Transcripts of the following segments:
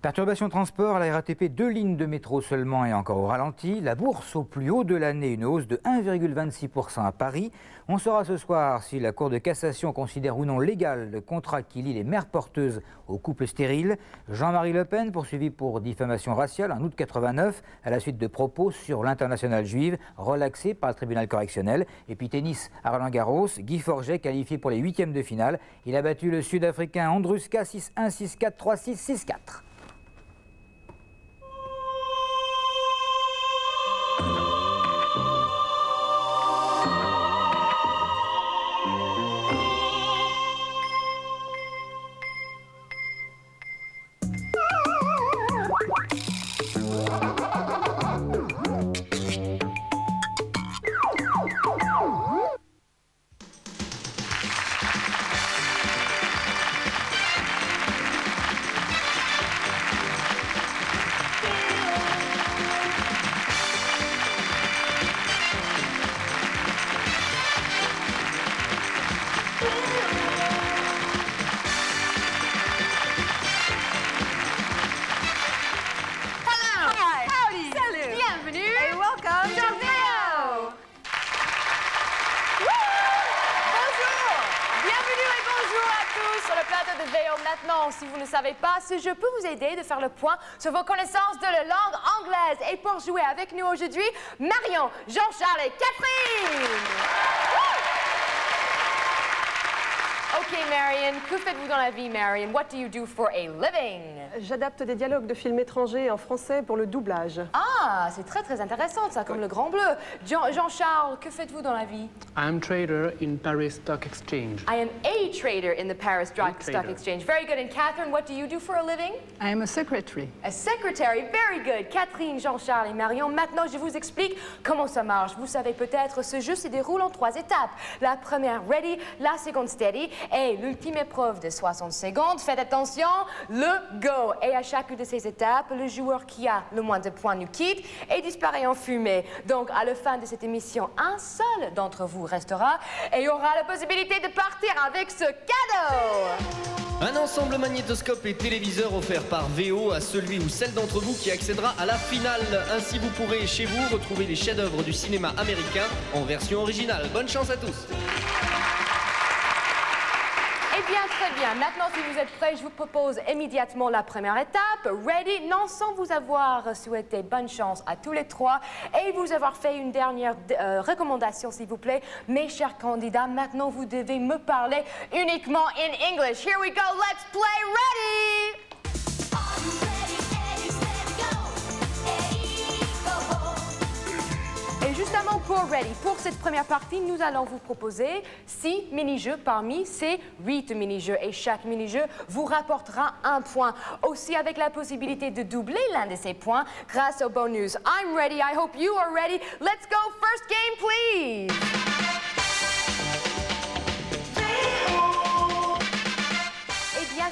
Perturbation de transport à la RATP, 2 lignes de métro seulement et encore au ralenti. La bourse au plus haut de l'année, une hausse de 1,26% à Paris. On saura ce soir si la Cour de cassation considère ou non légal le contrat qui lie les mères porteuses aux couples stériles. Jean-Marie Le Pen, poursuivi pour diffamation raciale en août 89, à la suite de propos sur l'internationale juive, relaxé par le tribunal correctionnel. Et puis tennis à Roland-Garros, Guy Forget qualifié pour les huitièmes de finale. Il a battu le Sud-Africain Andruska 6-1, 6-4, 3-6, 6-4. Maintenant, si vous ne savez pas, si je peux vous aider de faire le point sur vos connaissances de la langue anglaise. Et pour jouer avec nous aujourd'hui, Marion, Jean-Charles et Catherine. Ok, Marion, que faites-vous dans la vie, Marion? What do you do for a living? J'adapte des dialogues de films étrangers en français pour le doublage. Ah, c'est très intéressant ça, comme le Grand Bleu. Jean-Charles, que faites-vous dans la vie? I am trader in Paris Stock Exchange. I am a trader in the Paris Stock Exchange. Very good. And Catherine, what do you do for a living? I am a secretary. A secretary. Very good. Catherine, Jean-Charles et Marion, maintenant je vous explique comment ça marche. Vous savez peut-être, ce jeu se déroule en 3 étapes. La première, ready, la seconde, steady, et l'ultime épreuve de 60 secondes. Faites attention, le go. Et à chacune de ces étapes, le joueur qui a le moins de points nous quitte et disparaît en fumée. Donc, à la fin de cette émission, un seul d'entre vous restera et aura la possibilité de partir avec ce cadeau. Un ensemble magnétoscope et téléviseur offert par VO à celui ou celle d'entre vous qui accédera à la finale. Ainsi, vous pourrez chez vous retrouver les chefs-d'œuvre du cinéma américain en version originale. Bonne chance à tous. Eh bien, très bien. Maintenant, si vous êtes prêts, je vous propose immédiatement la première étape. Ready? Non, sans vous avoir souhaité bonne chance à tous les trois et vous avoir fait une dernière recommandation, s'il vous plaît. Mes chers candidats, maintenant, vous devez me parler uniquement in English. Here we go. Let's play. Ready? Et justement pour Ready, pour cette première partie, nous allons vous proposer 6 mini-jeux parmi ces 8 mini-jeux. Et chaque mini-jeu vous rapportera un point. Aussi avec la possibilité de doubler l'un de ces points grâce au bonus. I'm ready, I hope you are ready. Let's go, first game please.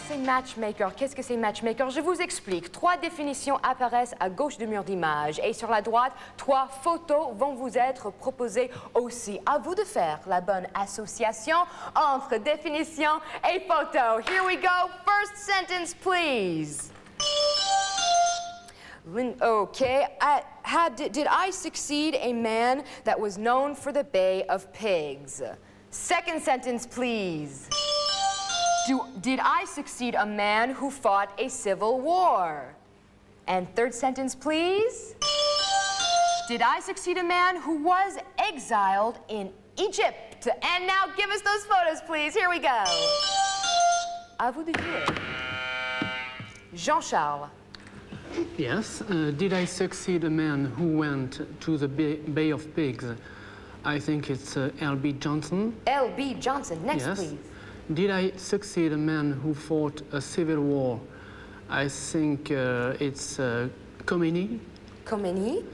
C'est Matchmaker. Qu'est-ce que c'est Matchmaker? Je vous explique. 3 définitions apparaissent à gauche du mur d'image et sur la droite, 3 photos vont vous être proposées aussi. À vous de faire la bonne association entre définition et photo. Here we go. First sentence, please. Okay. Did I succeed a man that was known for the Bay of Pigs? Second sentence, please. Did I succeed a man who fought a civil war? And third sentence, please. Did I succeed a man who was exiled in Egypt? And now give us those photos, please. Here we go. À vous de jouer. Jean-Charles. Yes. Did I succeed a man who went to the Bay of Pigs? I think it's L.B. Johnson. L.B. Johnson. Next, yes. please. Did I succeed a man who fought a civil war? I think it's Khomeini. Khomeini.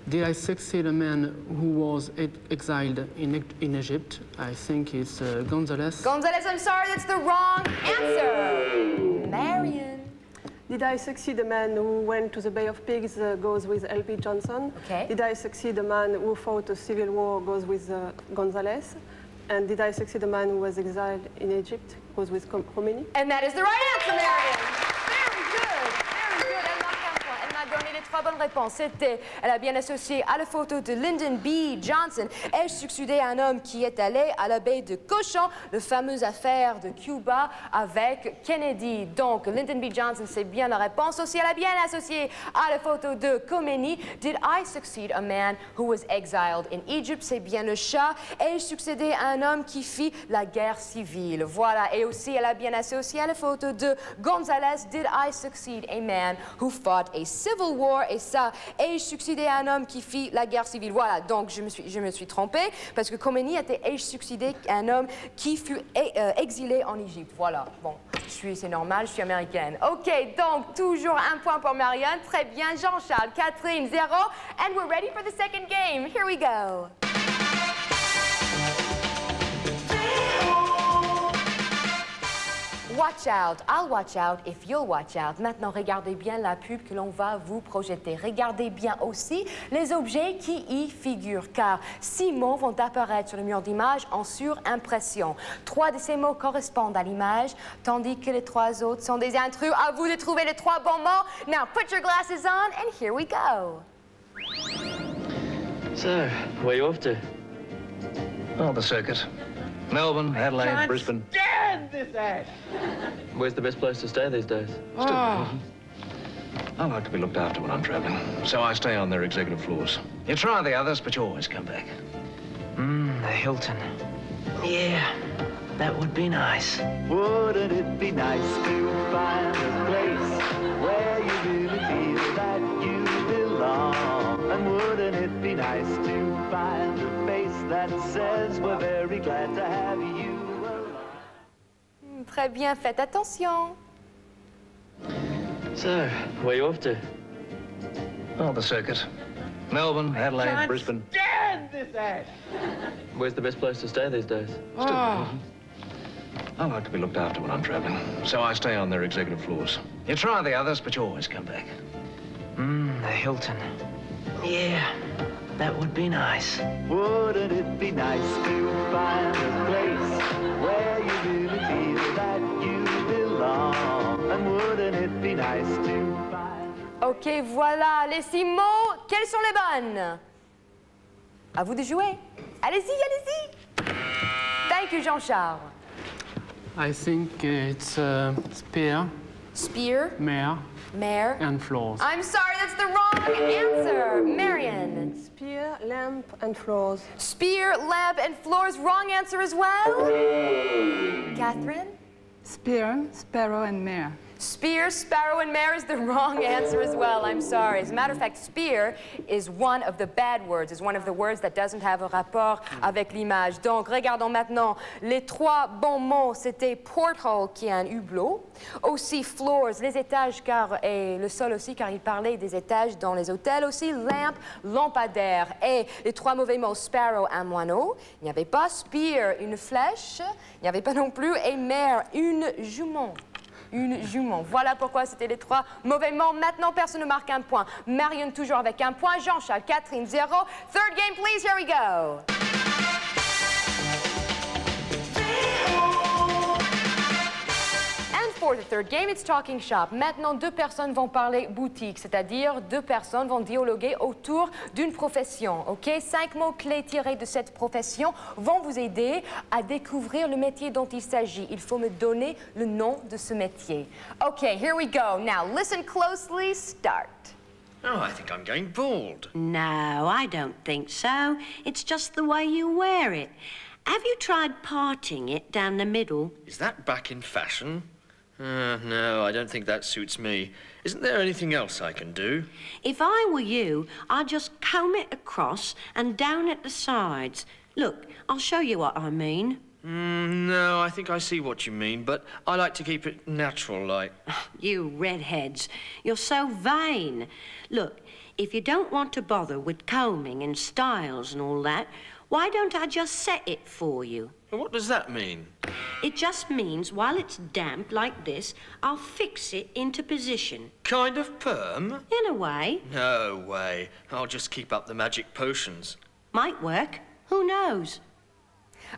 Did I succeed a man who was exiled in Egypt? I think it's Gonzalez. Gonzalez, I'm sorry, that's the wrong answer. Marion. Did I succeed a man who went to the Bay of Pigs goes with L.B. Johnson. Okay. Did I succeed a man who fought a civil war goes with Gonzalez. And did I succeed a man who was exiled in Egypt goes with Khomeini. And that is the right answer, Marion. Very good, very trois bonnes réponses. C'était, elle a bien associé à la photo de Lyndon B. Johnson. Elle succédait à un homme qui est allé à la baie de Cochon, la fameuse affaire de Cuba avec Kennedy. Donc, Lyndon B. Johnson, c'est bien la réponse. Aussi, elle a bien associé à la photo de Khomeini. Did I succeed a man who was exiled in Egypt? C'est bien le chat. Elle succédait à un homme qui fit la guerre civile. Voilà. Et aussi, elle a bien associé à la photo de Gonzalez. Did I succeed a man who fought a civil war? Et ça, ai-je succédé à un homme qui fit la guerre civile? Voilà. Donc, je me suis trompée parce que Khomeini était ai-je succédé à un homme qui fut exilé en Égypte. Voilà. Bon, c'est normal, je suis américaine. OK, donc, toujours un point pour Marianne. Très bien. Jean-Charles, Catherine, 0. And we're ready for the second game. Here we go. Watch out, I'll watch out if you'll watch out. Maintenant, regardez bien la pub que l'on va vous projeter. Regardez bien aussi les objets qui y figurent, car 6 mots vont apparaître sur le mur d'image en surimpression. 3 de ces mots correspondent à l'image, tandis que les 3 autres sont des intrus. À vous de trouver les 3 bons mots. Now, put your glasses on, and here we go. So, where are you off to? Oh, the circuit. Melbourne, Adelaide, Brisbane. Stand this ad! Where's the best place to stay these days? I like to be looked after when I'm traveling, so I stay on their executive floors. You try the others, but you always come back. The Hilton. Yeah, that would be nice. Wouldn't it be nice to find a place where you really feel that you belong? And wouldn't it be nice to find a face that says we're very glad to have you along? Très bien, faites attention. So, where are you off to? Oh, the circuit. Melbourne, Adelaide, Brisbane. Stand this ad! Where's the best place to stay these days? I like to be looked after when I'm traveling, so I stay on their executive floors. You try the others, but you always come back. The Hilton. Yeah, that would be nice. Wouldn't it be nice to find a place where you really feel that you belong? And wouldn't it be nice to find... OK, voilà, les 6 mots. Quelles sont les bonnes? À vous de jouer. Allez-y, allez-y. Thank you, Jean-Charles. I think it's spear, Spear, mare, mare, and floors. I'm sorry, that's the wrong answer. Marion. Spear, lamp, and floors. Spear, lamp, and floors. Wrong answer as well. Catherine. Spear, sparrow, and mare. Spear, sparrow, and mare is the wrong answer as well. I'm sorry. As a matter of fact, spear is one of the bad words. It's one of the words that doesn't have a rapport avec l'image. Donc, regardons maintenant. Les 3 bons mots, c'était porthole, qui est un hublot. Aussi, floors, les étages, et le sol aussi, car il parlait des étages dans les hôtels. Aussi, lamp, lampadaire. Et les 3 mauvais mots, sparrow, un moineau. Il n'y avait pas spear, une flèche. Il n'y avait pas non plus. Et mare, une jument. Une jument. Voilà pourquoi c'était les 3 mauvais mots. Maintenant, personne ne marque un point. Marion toujours avec un point. Jean-Charles, Catherine, 0. Third game, please. Here we go. And for the third game, it's talking shop. Maintenant, 2 personnes vont parler boutique, c'est-à-dire 2 personnes vont dialoguer autour d'une profession. OK? 5 mots-clés tirés de cette profession vont vous aider à découvrir le métier dont il s'agit. Il faut me donner le nom de ce métier. OK, here we go. Now, listen closely. Start. Oh, I think I'm going bald. No, I don't think so. It's just the way you wear it. Have you tried parting it down the middle? Is that back in fashion? No, I don't think that suits me. Isn't there anything else I can do? If I were you, I'd just comb it across and down at the sides. Look, I'll show you what I mean. No, I think I see what you mean, but I like to keep it natural-like. You redheads, you're so vain. Look, if you don't want to bother with combing and styles and all that, why don't I just set it for you? What does that mean? It just means while it's damp like this, I'll fix it into position. Kind of perm? In a way. No way. I'll just keep up the magic potions. Might work. Who knows?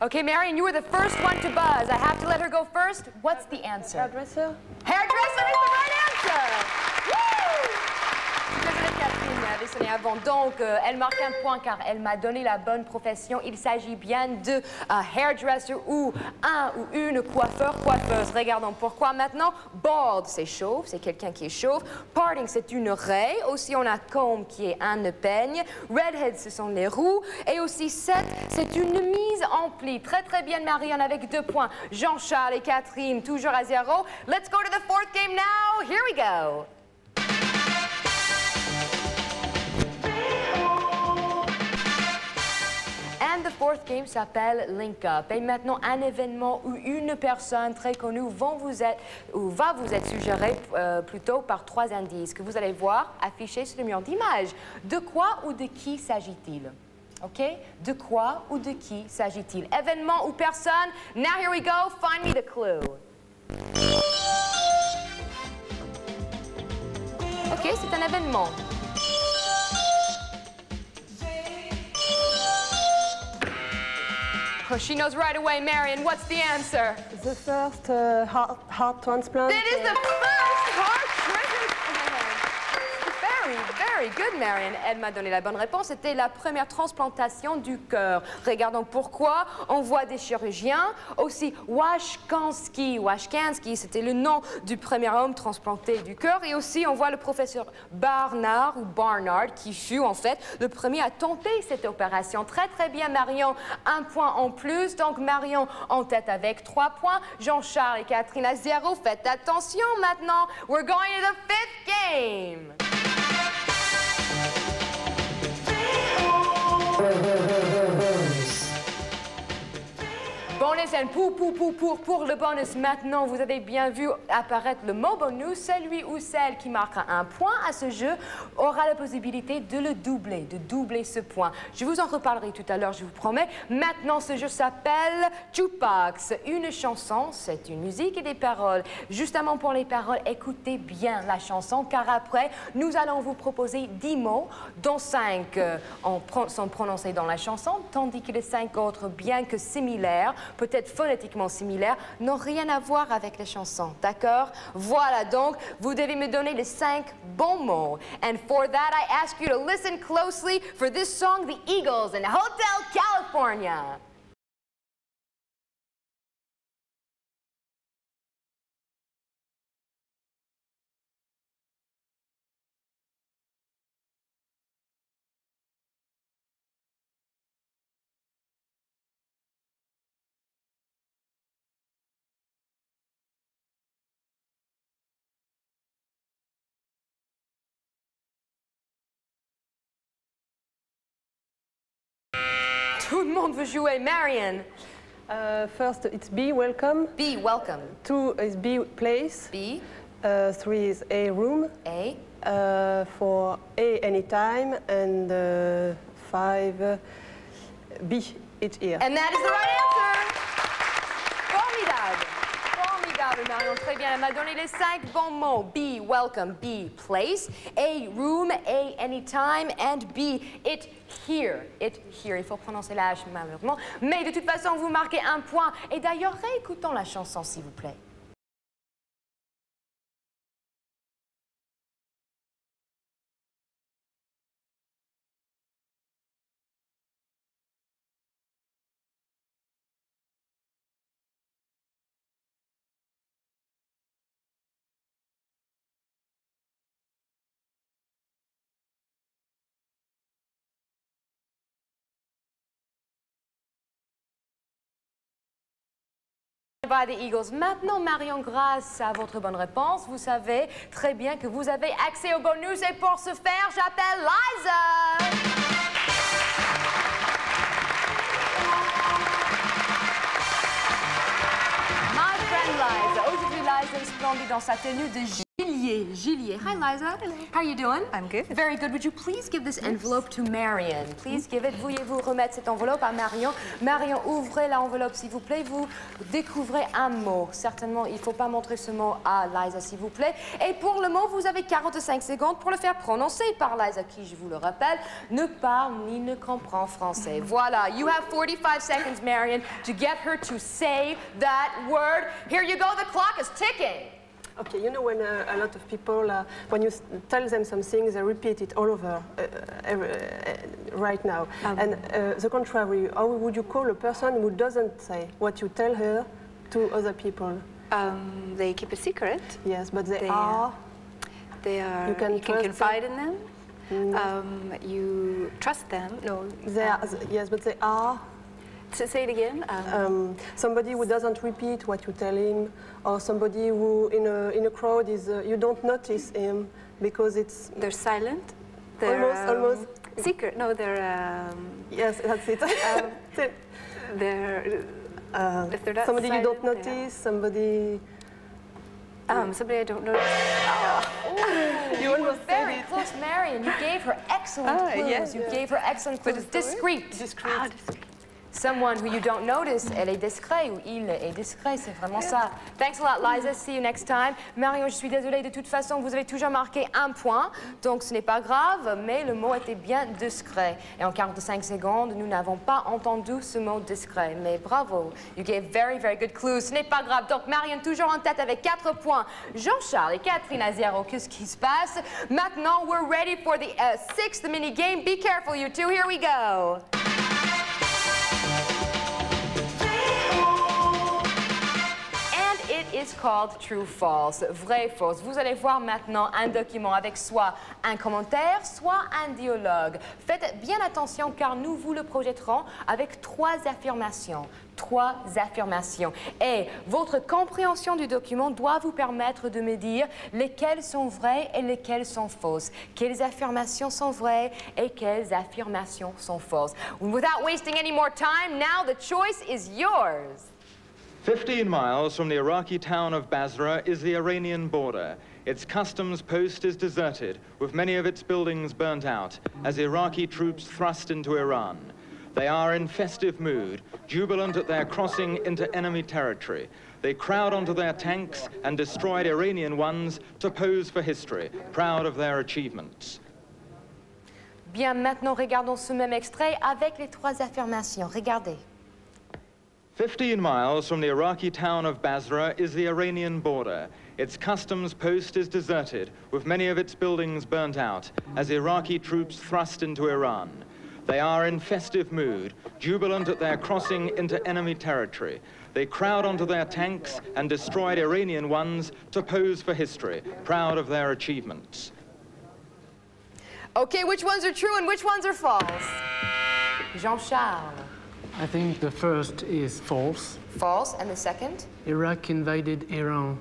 Okay, Marion, you were the first one to buzz. I have to let her go first. What's the answer? Hairdresser. Hairdresser is the right answer! Woo! avait sonné avant. Donc, elle marque un point car elle m'a donné la bonne profession. Il s'agit bien de hairdresser ou un ou une coiffeuse. Regardons pourquoi maintenant. Bald, c'est chauve, c'est quelqu'un qui est chauve. Parting, c'est une raie. Aussi, on a comb qui est un peigne. Redhead, ce sont les roux. Et aussi set, c'est une mise en pli. Très très bien, Marianne, avec 2 points. Jean-Charles et Catherine, toujours à 0. Let's go to the 4th game now. Here we go. And the 4th game s'appelle Link Up. Et maintenant, un événement où une personne très connue va vous être suggérée plutôt par 3 indices que vous allez voir affichés sur le mur d'image. De quoi ou de qui s'agit-il? OK? De quoi ou de qui s'agit-il? Événement ou personne? Now here we go. Find me the clue. OK, c'est un événement. Oh, she knows right away, Marion. What's the answer? The first heart transplant. It is the first heart transplant. Very good, Marion. Elle m'a donné la bonne réponse. C'était la première transplantation du cœur. Regardons pourquoi. On voit des chirurgiens. Aussi, Washkansky, c'était le nom du premier homme transplanté du cœur. Et aussi, on voit le professeur Barnard, qui fut en fait le premier à tenter cette opération. Très, très bien, Marion. 1 point en plus. Donc, Marion en tête avec 3 points. Jean-Charles et Catherine à 0. Faites attention maintenant. We're going to the 5th game. Bonus and pour le bonus. Maintenant, vous avez bien vu apparaître le mot bonus. Celui ou celle qui marquera 1 point à ce jeu aura la possibilité de le doubler, de doubler ce point. Je vous en reparlerai tout à l'heure, je vous promets. Maintenant, ce jeu s'appelle Jukebox. Une chanson, c'est une musique et des paroles. Justement pour les paroles, écoutez bien la chanson, car après, nous allons vous proposer 10 mots, dont 5 sont prononcés dans la chanson, tandis que les 5 autres, bien que similaires, peut-être phonétiquement similaires, n'ont rien à voir avec les chansons, d'accord? Voilà, donc, vous devez me donner les 5 bons mots. And for that, I ask you to listen closely for this song, The Eagles in Hotel California. Tout le monde veut jouer, Marion. First, it's B, welcome. B, welcome. 2 is B, place. B. 3 is A, room. A. 4, A, anytime. And 5, B, each ear. And that is the right answer. Formidable. Formidable, Marion. Très bien. Elle m'a donné les 5 bons mots. B, welcome. B, place. A, room. A, anytime. And B, it, here. It, here. Il faut prononcer la H malheureusement. Mais de toute façon, vous marquez 1 point. Et d'ailleurs, réécoutons la chanson, s'il vous plaît. By the Eagles. Maintenant, Marion, grâce à votre bonne réponse, vous savez très bien que vous avez accès au bonus. Et pour ce faire, j'appelle Liza. My friend Liza. Aujourd'hui, Liza est splendide dans sa tenue de Gillier. Hi, Liza. Hello. How are you doing? I'm good. Very good. Would you please give this envelope to Marion? Please give it. Veuillez-vous remettre cette enveloppe à Marion? Marion, ouvrez l'enveloppe, s'il vous plaît. Vous découvrez un mot. Certainement, il ne faut pas montrer ce mot à Liza, s'il vous plaît. Et pour le mot, vous avez 45 secondes pour le faire prononcer par Liza, qui, je vous le rappelle, ne parle ni ne comprend français. Voilà. You have 45 seconds, Marion, to get her to say that word. Here you go. The clock is ticking. Okay, you know when a lot of people, when you tell them something, they repeat it all over right now. And the contrary, how would you call a person who doesn't say what you tell her to other people? They keep a secret. Yes, but they are. You can confide in them. You trust them. No. They are. Yes, but they are. Say it again. Somebody who doesn't repeat what you tell him, or somebody who in a crowd is you don't notice him because it's. They're silent. They're almost secret. No, they're. Yes, that's it. They're. If they're not somebody silent, you don't notice, somebody. Somebody I don't notice. You were very close, Marion. You gave her excellent clues. Yes. You gave her excellent clues. Discreet. Discreet. Someone who you don't notice, elle est discret, ou il est discret, c'est vraiment ça. Thanks a lot, Liza. See you next time. Marion, je suis désolée, de toute façon, vous avez toujours marqué 1 point, donc ce n'est pas grave, mais le mot était bien discret. Et en 45 secondes, nous n'avons pas entendu ce mot discret, mais bravo. You gave very, very good clues. Ce n'est pas grave. Donc, Marion, toujours en tête avec 4 points. Jean-Charles et Catherine à 0. Qu'est-ce qui se passe? Maintenant, we're ready for the 6th mini game. Be careful, you two. Here we go. It is called True False, vrai fausse. Vous allez voir maintenant un document avec soit un commentaire, soit un dialogue. Faites bien attention car nous vous le projetterons avec 3 affirmations. 3 affirmations. Et votre compréhension du document doit vous permettre de me dire lesquelles sont vraies et lesquelles sont fausses. Quelles affirmations sont vraies et quelles affirmations sont fausses. Without wasting any more time, now the choice is yours. 15 miles from the Iraqi town of Basra is the Iranian border. Its customs post is deserted, with many of its buildings burnt out, as Iraqi troops thrust into Iran. They are in festive mood, jubilant at their crossing into enemy territory. They crowd onto their tanks and destroyed Iranian ones to pose for history, proud of their achievements. Bien, maintenant regardons ce même extrait avec les 3 affirmations. Regardez. 15 miles from the Iraqi town of Basra is the Iranian border. Its customs post is deserted, with many of its buildings burnt out, as Iraqi troops thrust into Iran. They are in festive mood, jubilant at their crossing into enemy territory. They crowd onto their tanks and destroyed Iranian ones to pose for history, proud of their achievements. Okay, which ones are true and which ones are false? Jean-Charles. I think the first is false. False. And the second? Iraq invaded Iran.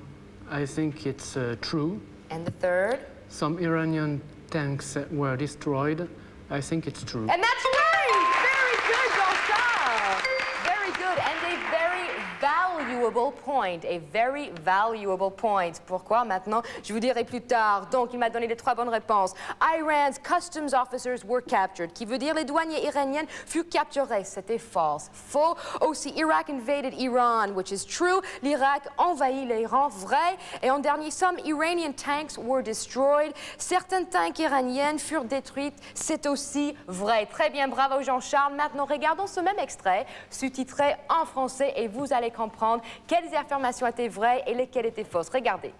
I think it's true. And the third? Some Iranian tanks were destroyed. I think it's true. And that's right! Very good, Jean-Charles! Very good. And a very valuable point. A very valuable point. Pourquoi maintenant? Je vous dirai plus tard. Donc, il m'a donné les 3 bonnes réponses. Iran's customs officers were captured, qui veut dire les douaniers iraniens furent capturés. C'était false. Faux. Aussi, Iraq invaded Iran, which is true. L'Irak envahit l'Iran, vrai. Et en dernier, some Iranian tanks were destroyed. Certains tanks iraniens furent détruits. C'est aussi vrai. Très bien, bravo Jean-Charles. Maintenant, regardons ce même extrait, sous-titré en français, et vous allez comprendre quelles affirmations étaient vraies et lesquelles étaient fausses. Regardez.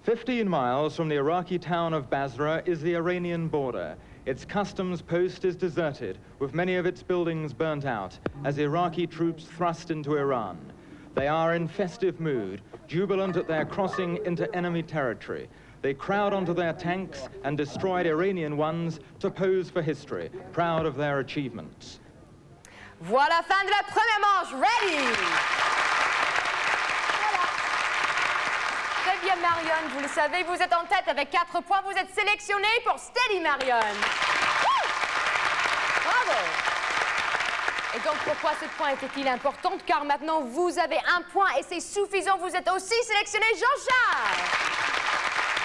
15 miles from the Iraqi town of Basra is the Iranian border. Its customs post is deserted, with many of its buildings burnt out, as Iraqi troops thrust into Iran. They are in festive mood, jubilant at their crossing into enemy territory. They crowd onto their tanks and destroyed Iranian ones to pose for history, proud of their achievements. Voilà, fin de la première manche. Ready? Voilà. Très bien, Marion, vous le savez, vous êtes en tête avec 4 points. Vous êtes sélectionnée pour Steady, Marion. Bravo. Et donc, pourquoi ce point était-il important? Car maintenant, vous avez 1 point et c'est suffisant. Vous êtes aussi sélectionné, Jean-Charles.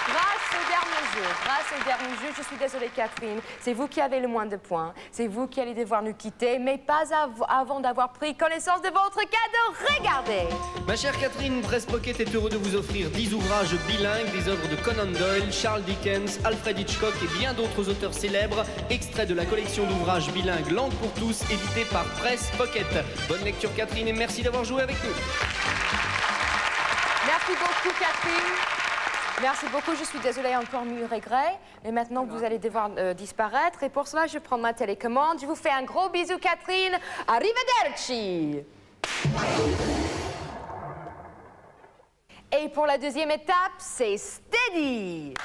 Grâce au dernier jeu, je suis désolée Catherine, c'est vous qui avez le moins de points, c'est vous qui allez devoir nous quitter, mais pas avant d'avoir pris connaissance de votre cadeau. Regardez! Ma chère Catherine, Presse Pocket est heureux de vous offrir 10 ouvrages bilingues, des œuvres de Conan Doyle, Charles Dickens, Alfred Hitchcock et bien d'autres auteurs célèbres, extraits de la collection d'ouvrages bilingues Langue pour tous, édité par Presse Pocket. Bonne lecture Catherine et merci d'avoir joué avec nous. Merci Merci beaucoup, Catherine. Merci beaucoup. Je suis désolée, encore mille regrets. Mais maintenant, vous allez devoir disparaître. Et pour cela, je prends ma télécommande. Je vous fais un gros bisou, Catherine. Arrivederci. Et pour la deuxième étape, c'est steady.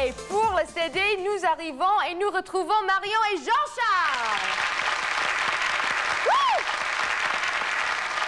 Et pour le steady, nous arrivons et nous retrouvons Marion et Jean-Charles.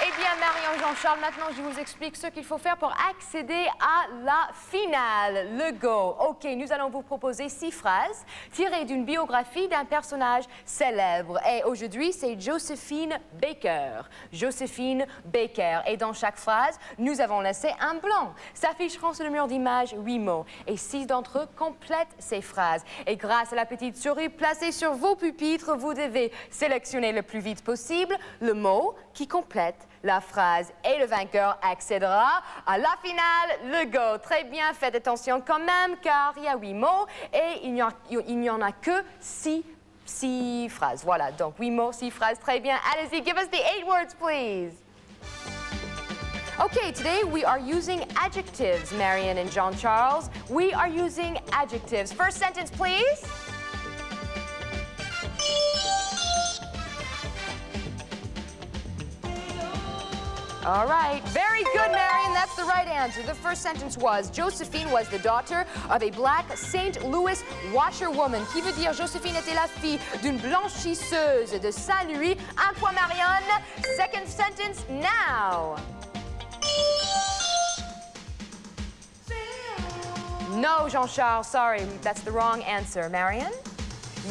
Eh bien, Marion, Jean-Charles, maintenant, je vous explique ce qu'il faut faire pour accéder à la finale, le go. OK, nous allons vous proposer 6 phrases tirées d'une biographie d'un personnage célèbre. Et aujourd'hui, c'est Josephine Baker. Josephine Baker. Et dans chaque phrase, nous avons laissé un blanc. S'afficheront sur le mur d'image 8 mots. Et 6 d'entre eux complètent ces phrases. Et grâce à la petite souris placée sur vos pupitres, vous devez sélectionner le plus vite possible le mot qui complète la phrase. Et le vainqueur accédera à la finale, le go. Très bien, faites attention quand même, car il y a 8 mots et il n'y en a que 6 phrases. Voilà, donc 8 mots, 6 phrases. Très bien. Allez-y, give us the 8 words, please. Okay, today we are using adjectives, Marion and Jean-Charles. We are using adjectives. First sentence, please. All right, very good, Marion. That's the right answer. The first sentence was, Josephine was the daughter of a black St. Louis washerwoman, qui veut dire Josephine était la fille d'une blanchisseuse de Saint-Louis. Un point, Marion. Second sentence, now. No, Jean-Charles, sorry, that's the wrong answer. Marion?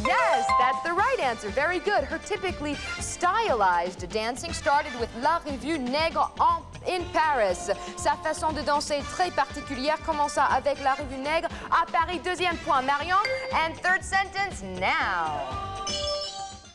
Yes, that's the right answer. Very good. Her typically stylized dancing started with La Revue Nègre in Paris. Sa façon de danser très particulière commença avec La Revue Nègre à Paris. Deuxième point, Marion. And third sentence, now.